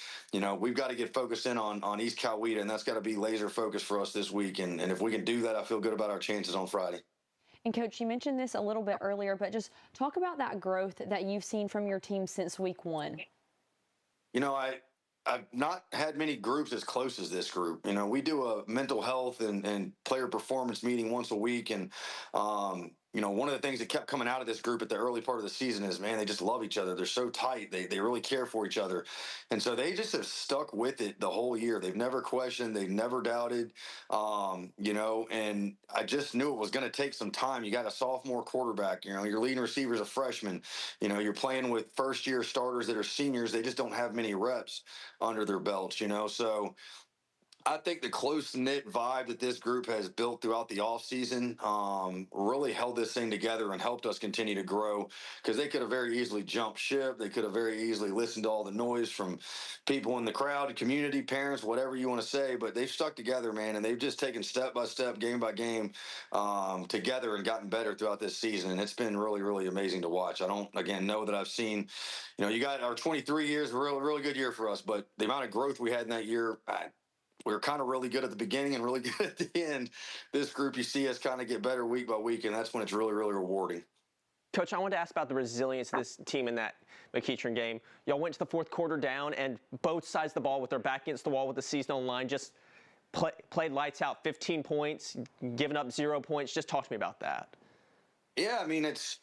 B: we've got to get focused in on East Coweta, and that's got to be laser focused for us this week. And if we can do that, I feel good about our chances on Friday.
A: And, Coach, you mentioned this a little bit earlier, but just talk about that growth that you've seen from your team since week one.
B: I've not had many groups as close as this group. We do a mental health and player performance meeting once a week. And, one of the things that kept coming out of this group at the early part of the season is, man, they just love each other. They're so tight. They really care for each other. And so they just have stuck with it the whole year. They've never questioned. They've never doubted, and I just knew it was going to take some time. You got a sophomore quarterback, your leading receiver is a freshman, you're playing with first year starters that are seniors. They just don't have many reps under their belts, so I think the close-knit vibe that this group has built throughout the offseason really held this thing together and helped us continue to grow, because they could have very easily jumped ship. They could have very easily listened to all the noise from people in the crowd, community, parents, whatever you want to say, but they've stuck together, man, and they've just taken step by step, game by game together and gotten better throughout this season, and it's been really, really amazing to watch. I don't, again, know that I've seen, you got our 23 years, a really good year for us, but the amount of growth we had in that year, we were kind of really good at the beginning and really good at the end. This group, you see us kind of get better week by week, and that's when it's really, really rewarding.
P: Coach, I wanted to ask about the resilience of this team in that McEachern game. Y'all went to the fourth quarter down, and both sides of the ball with their back against the wall with the season on the line just played lights out, 15 points, giving up 0 points. Just talk to me about that.
B: Yeah, I mean, it's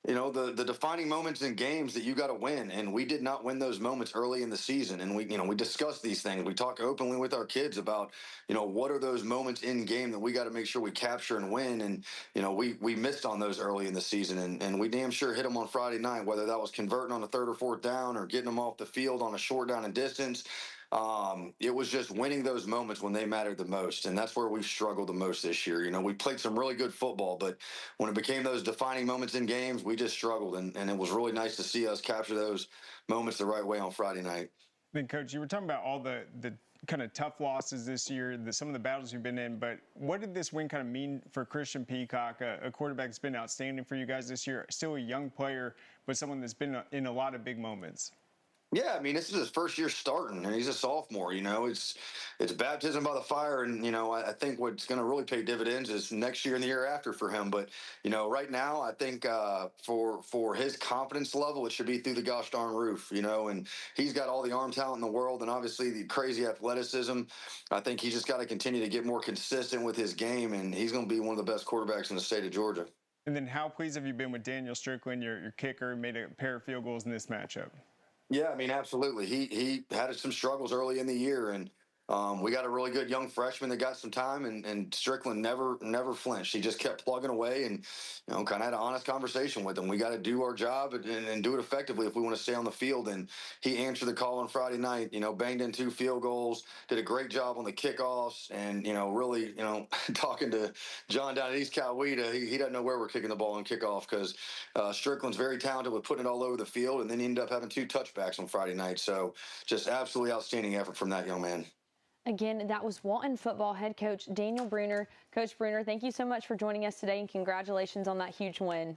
B: the defining moments in games that you got to win, and we did not win those moments early in the season. And we discuss these things. We talk openly with our kids about what are those moments in game that we got to make sure we capture and win. And we missed on those early in the season, and we damn sure hit them on Friday night, whether that was converting on a third or fourth down or getting them off the field on a short down and distance. It was just winning those moments when they mattered the most, and that's where we've struggled the most this year. We played some really good football, but when it became those defining moments in games, we just struggled, and it was really nice to see us capture those moments the right way on Friday night.
C: Then, Coach, you were talking about all the kind of tough losses this year, some of the battles you've been in, but what did this win kind of mean for Christian Peacock, a quarterback that's been outstanding for you guys this year, still a young player, but someone that's been in a lot of big moments?
B: Yeah, I mean, this is his first year starting, and he's a sophomore. It's baptism by the fire, and I think what's going to really pay dividends is next year and the year after for him. But right now, I think for his confidence level, it should be through the gosh darn roof. And he's got all the arm talent in the world, and obviously the crazy athleticism. I think he's just got to continue to get more consistent with his game, and he's going to be one of the best quarterbacks in the state of Georgia.
C: And then, how pleased have you been with Daniel Strickland, your kicker, made a pair of field goals in this matchup?
B: Yeah, I mean, absolutely. He had some struggles early in the year, and we got a really good young freshman that got some time, and Strickland never flinched. He just kept plugging away, and kind of had an honest conversation with him. We got to do our job and do it effectively if we want to stay on the field. And he answered the call on Friday night. Banged in 2 field goals, did a great job on the kickoffs, and really talking to John down at East Coweta, he doesn't know where we're kicking the ball on kickoff because Strickland's very talented with putting it all over the field, and then he ended up having 2 touchbacks on Friday night. So just absolutely outstanding effort from that young man.
A: Again, that was Walton football head coach Daniel Brunner. Coach Brunner, thank you so much for joining us today, and congratulations on that huge win.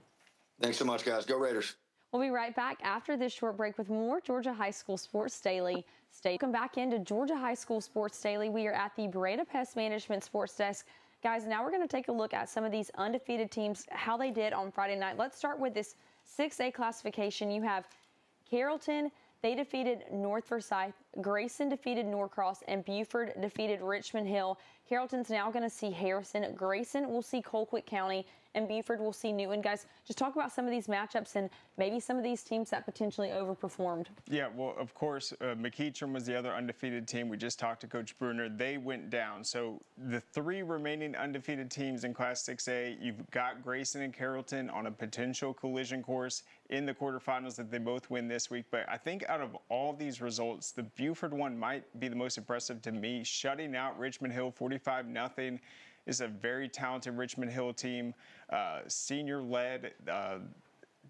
B: Thanks so much, guys. Go Raiders.
A: We'll be right back after this short break with more Georgia High School Sports Daily. Welcome back into Georgia High School Sports Daily. We are at the Breda Pest Management Sports Desk. Guys, now we're going to take a look at some of these undefeated teams, how they did on Friday night. Let's start with this 6A classification. You have Carrollton. They defeated North Forsyth, Grayson defeated Norcross, and Buford defeated Richmond Hill. Carrollton's now going to see Harrison. Grayson will see Colquitt County, and Buford will see Newton. Guys, just talk about some of these matchups and maybe some of these teams that potentially overperformed.
C: Yeah, well, of course, McEachern was the other undefeated team. We just talked to Coach Brunner. They went down. So the 3 remaining undefeated teams in Class 6A, you've got Grayson and Carrollton on a potential collision course in the quarterfinals that they both win this week. But I think out of all these results, the Buford one might be the most impressive to me. Shutting out Richmond Hill 45-0 is a very talented Richmond Hill team, senior-led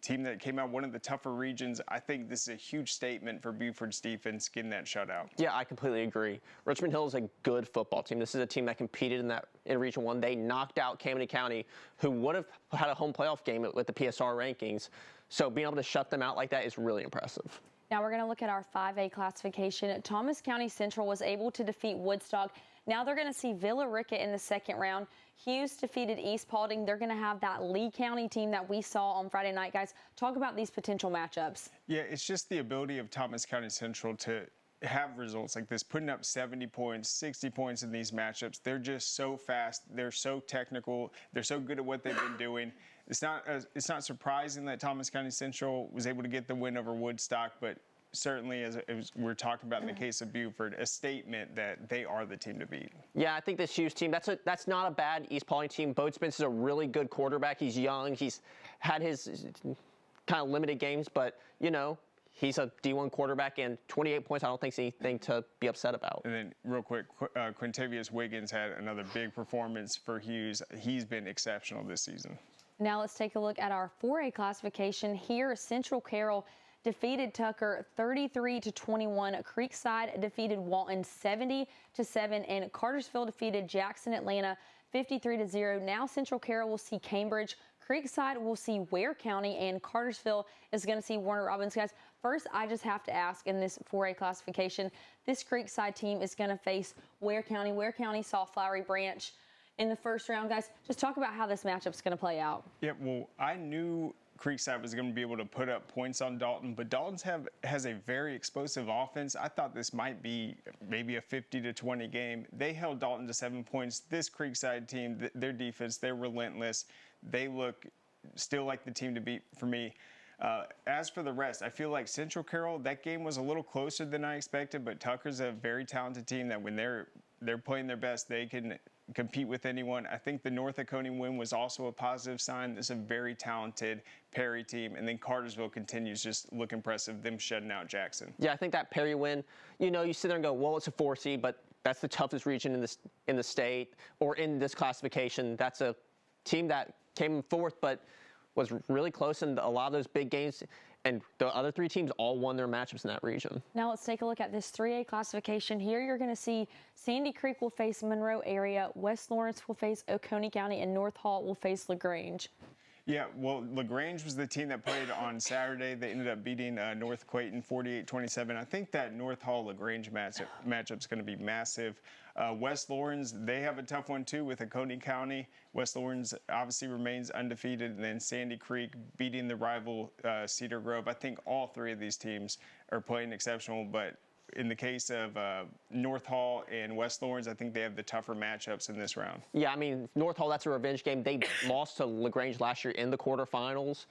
C: team that came out one of the tougher regions. I think this is a huge statement for Buford's defense getting that shutout.
P: Yeah, I completely agree. Richmond Hill is a good football team. This is a team that competed in Region 1. They knocked out Camden County, who would have had a home playoff game with the PSR rankings. So being able to shut them out like that is really impressive.
A: Now we're going to look at our 5A classification. Thomas County Central was able to defeat Woodstock. Now they're going to see Villa Rica in the second round. Hughes defeated East Paulding. They're going to have that Lee County team that we saw on Friday night. Guys, talk about these potential matchups.
C: Yeah, it's just the ability of Thomas County Central to have results like this, putting up 70 points, 60 points in these matchups. They're just so fast. They're so technical. They're so good at what they've been doing. It's not surprising that Thomas County Central was able to get the win over Woodstock, but certainly, as we're talking about in the case of Buford, a statement that they are the team to beat.
P: Yeah, I think this Hughes team, that's not a bad East Paulding team. Bode Spence is a really good quarterback. He's young. He's had his kind of limited games, but, he's a D1 quarterback, and 28 points I don't think is anything to be upset about.
C: And then real quick, Quintavious Wiggins had another big performance for Hughes. He's been exceptional this season.
A: Now let's take a look at our 4A classification. Here, Central Carroll defeated Tucker 33-21. Creekside defeated Walton 70-7, and Cartersville defeated Jackson Atlanta 53-0. Now Central Carroll will see Cambridge. Creekside will see Ware County, and Cartersville is going to see Warner Robins. Guys, first, I just have to ask in this 4A classification, this Creekside team is going to face Ware County. Ware County saw Flowery Branch in the first round. Guys, just talk about how this matchup is going to play out.
C: Yeah, well, I knew Creekside was going to be able to put up points on Dalton, but Dalton's has a very explosive offense. I thought this might be maybe a 50-20 game. They held Dalton to 7 points. This Creekside team, their defense, they're relentless. They look still like the team to beat for me. As for the rest, I feel like Central Carroll, that game was a little closer than I expected, but Tucker's a very talented team that when they're playing their best, they can compete with anyone. I think the North Oconee win was also a positive sign. This is a very talented Perry team, and then Cartersville continues just look impressive, them shutting out Jackson.
P: Yeah, I think that Perry win, you sit there and go, well, it's a 4 seed, but that's the toughest region in the state or in this classification. That's a team that came fourth, but was really close in a lot of those big games. And the other 3 teams all won their matchups in that region.
A: Now let's take a look at this 3A classification. Here you're going to see Sandy Creek will face Monroe area, West Lawrence will face Oconee County, and North Hall will face LaGrange.
C: Yeah, well, LaGrange was the team that played on Saturday. They ended up beating North Clayton 48-27. I think that North Hall-LaGrange matchup is going to be massive. West Lawrence, they have a tough one, too, with Oconee County. West Lawrence obviously remains undefeated. And then Sandy Creek beating the rival Cedar Grove. I think all 3 of these teams are playing exceptional, but in the case of North Hall and West Lawrence, I think they have the tougher matchups in this round.
P: Yeah, I mean, North Hall, that's a revenge game. They lost to LaGrange last year in the quarterfinals.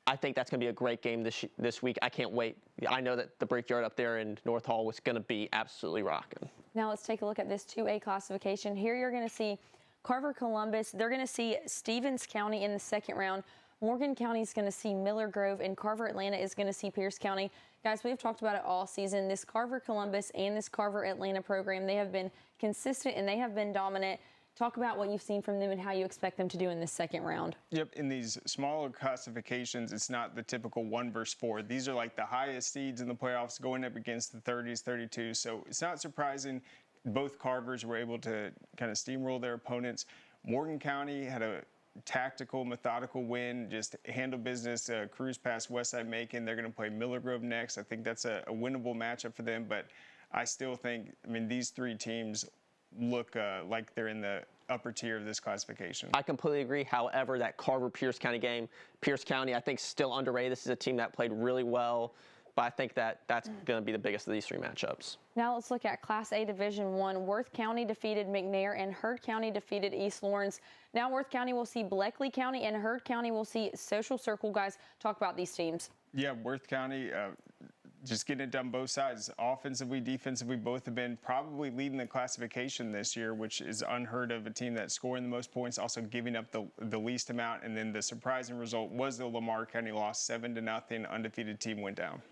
P: I think that's going to be a great game this week. I can't wait. I know that the Brickyard up there in North Hall was going to be absolutely rocking.
A: Now let's take a look at this 2A classification. Here you're going to see Carver Columbus. They're going to see Stevens County in the second round. Morgan County is going to see Miller Grove, and Carver Atlanta is going to see Pierce County. Guys, we've talked about it all season. This Carver Columbus and this Carver Atlanta program, they have been consistent and they have been dominant. Talk about what you've seen from them and how you expect them to do in this second round.
C: Yep, in these smaller classifications, it's not the typical 1 versus 4. These are like the highest seeds in the playoffs going up against the 30s, 32s. So it's not surprising both Carvers were able to kind of steamroll their opponents. Morgan County had a tactical, methodical win, just handle business, cruise past Westside Macon. They're going to play Miller Grove next. I think that's a winnable matchup for them, but I still think, these 3 teams look like they're in the upper tier of this classification.
P: I completely agree. However, that Carver-Pierce County game, Pierce County, I think, still underrated. This is a team that played really well, but I think that that's going to be the biggest of these 3 matchups.
A: Now let's look at Class A Division I. Worth County defeated McNair and Heard County defeated East Lawrence. Now Worth County will see Bleckley County and Heard County will see Social Circle. Guys, talk about these teams.
C: Yeah, Worth County, just getting it done both sides. Offensively, defensively, both have been probably leading the classification this year, which is unheard of. A team that's scoring the most points, also giving up the least amount. And then the surprising result was the Lamar County loss, 7-0. Undefeated team went down.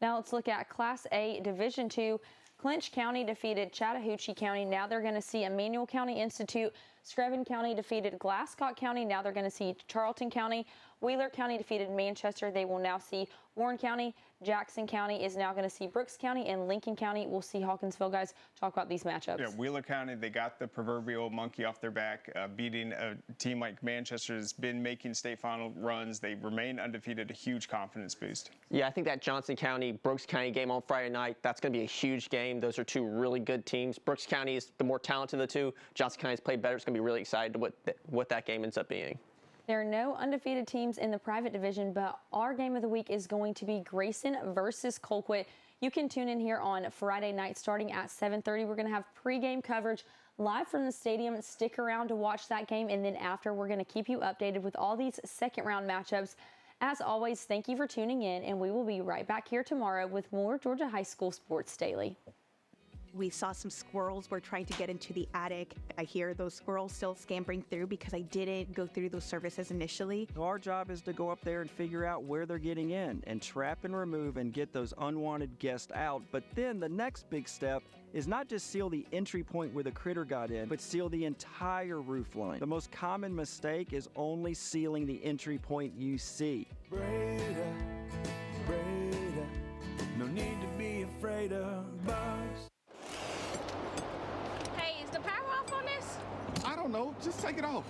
A: Now let's look at Class A Division II. Clinch County defeated Chattahoochee County. Now they're going to see Emmanuel County Institute. Screven County defeated Glasscock County. Now they're going to see Charlton County. Wheeler County defeated Manchester. They will now see Warren County. Jackson County is now going to see Brooks County, and Lincoln County will see Hawkinsville. Guys, talk about these matchups.
C: Yeah, Wheeler County, they got the proverbial monkey off their back, beating a team like Manchester has been making state final runs. They remain undefeated, a huge confidence boost.
P: Yeah, I think that Johnson County, Brooks County game on Friday night, that's going to be a huge game. Those are 2 really good teams. Brooks County is the more talented of the 2. Johnson County's played better. It's going to be really excited what that game ends up being.
A: There are no undefeated teams in the private division, but our game of the week is going to be Grayson versus Colquitt. You can tune in here on Friday night starting at 7:30. We're going to have pregame coverage live from the stadium. Stick around to watch that game, and then after, we're going to keep you updated with all these second-round matchups. As always, thank you for tuning in, and we will be right back here tomorrow with more Georgia High School Sports Daily.
E: We saw some squirrels were trying to get into the attic. I hear those squirrels still scampering through because I didn't go through those services initially.
D: Our job is to go up there and figure out where they're getting in and trap and remove and get those unwanted guests out. But then the next big step is not just seal the entry point where the critter got in, but seal the entire roof line. The most common mistake is only sealing the entry point you see.
F: Breda, Breda, no need to be afraid of bugs.
Q: Hey, is the power off on this?
K: I don't know. Just take it off.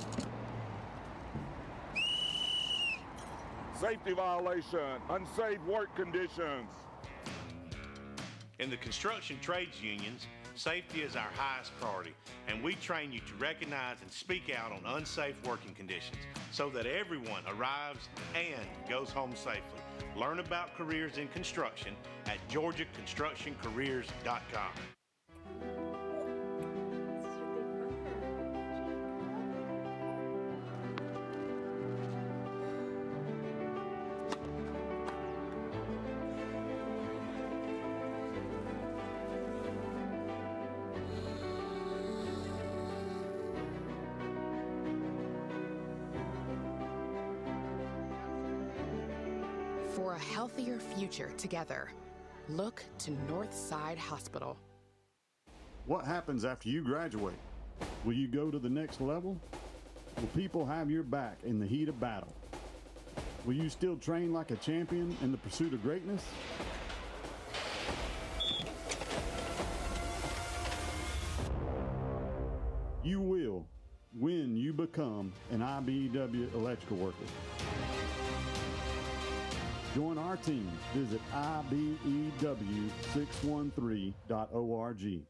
K: Safety violation, unsafe work conditions.
V: In the construction trades unions, safety is our highest priority, and we train you to recognize and speak out on unsafe working conditions so that everyone arrives and goes home safely. Learn about careers in construction at GeorgiaConstructionCareers.com.
G: For a healthier future together, look to Northside Hospital.
W: What happens after you graduate? Will you go to the next level? Will people have your back in the heat of battle? Will you still train like a champion in the pursuit of greatness? You will when you become an IBEW electrical worker. Join our team. Visit IBEW613.org.